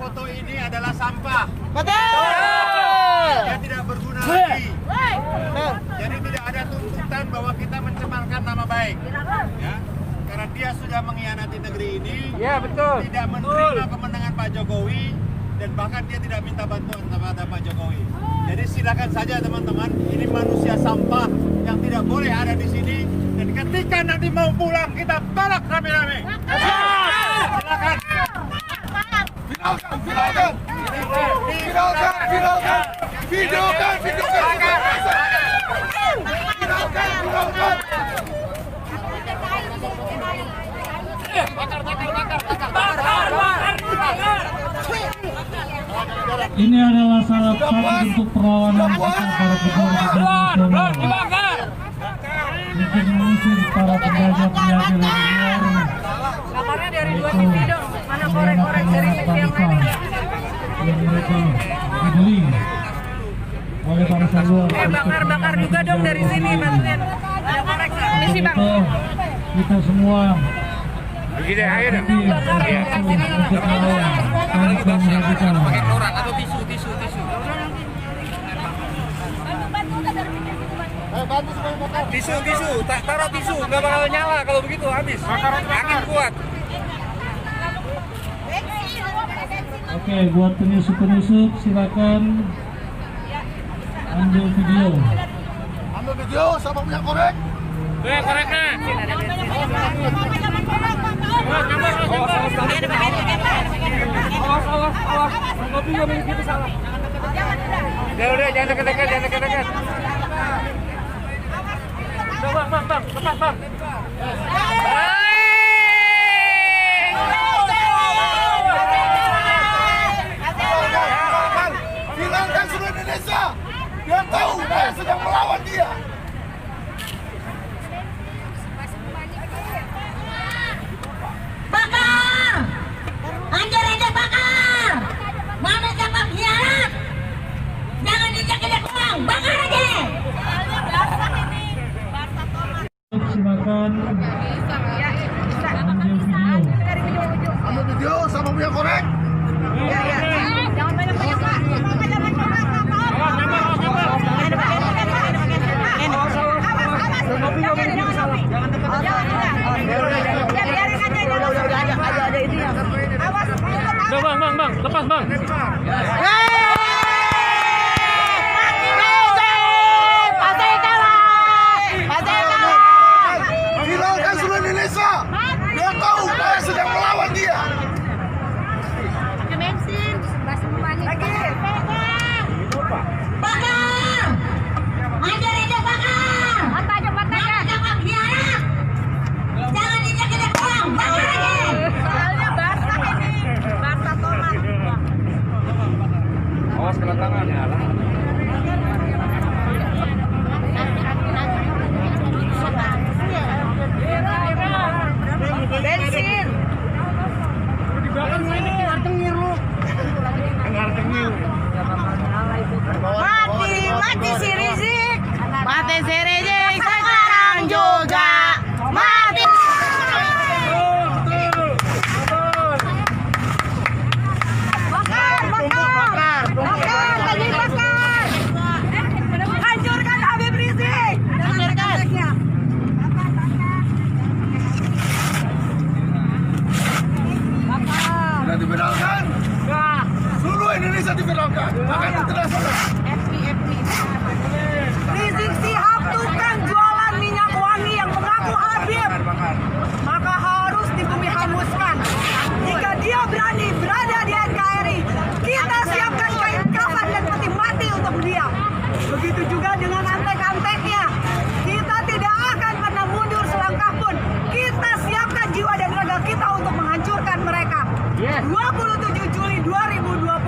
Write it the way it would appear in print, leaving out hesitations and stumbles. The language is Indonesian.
foto ini adalah sampah. Betul. Dia tidak berguna lagi. Jadi tidak ada tuntutan bahwa kita mencemarkan nama baik. Ya. Karena dia sudah mengkhianati negeri ini. Ya, betul. Tidak menerima kemenangan Pak Jokowi dan bahkan dia tidak minta bantuan kepada Pak Jokowi. Jadi silakan saja teman-teman, ini manusia sampah yang tidak boleh ada di sini. Dan ketika nanti mau pulang kita tolak rame-rame. Silakan. Videokan. Ini adalah salah satu bentuk perlawanan kita para pejuang nasional untuk mengusir para penjajah dari luar. Kamarnya dari dua TV dong, mana korek-korek dari TV yang lain. Yang mereka dibeli oleh para luar. Bakar juga dong dari sini, bantuin. Ada korek, misi bang. Kita semua Begini air. Iya. Pakai koran atau tisu. Tisu, taruh tisu, nggak bakal nyala kalau begitu habis. Angin kuat. Oke, buat penyusup silakan ambil video. Ambil video sama punya korek. Koreknya. Awas. Ngopi nggak begitu salah. Udah, jangan dekat. Udah, bang, lepas, bang. Bilangkan seluruh Indonesia, dia tahu saya sedang melawan dia. Bakar! Anjir bakar! Mana siapa pengkhianat? Jangan dijak-jak orang, bakar aja! Silakan ambil video. Ambil video sama punya korek. Jangan banyak-banyak pak. Udah, bang, lepas, bang. Bilangkan seluruh Indonesia, dia tahu saya sedang melawan dia. Bakar! Anjir bakar! Mana siapa pengkhianat? Jangan dijak-jak orang, bakar aja! Soalnya basah ini, basah tomat. Awas kena tangan. Bensin. Mati si Rizik. Mati si Rizik sekarang juga. Mati. Bakar. Hancurkan Habib Rizik. Sudah diviralkan. Seluruh Indonesia diviralkan. Bahkan internasional. Rizik Sihab tukang jualan minyak wangi yang mengaku Habib, maka harus dibumi hanguskan. Jika dia berani berada di NKRI, kita siapkan kain kafan dan peti mati untuk dia. Begitu juga dengan antek-anteknya. Kita tidak akan pernah mundur selangkah pun. Kita siapkan jiwa dan raga kita untuk menghancurkan mereka. 27 Juli 2020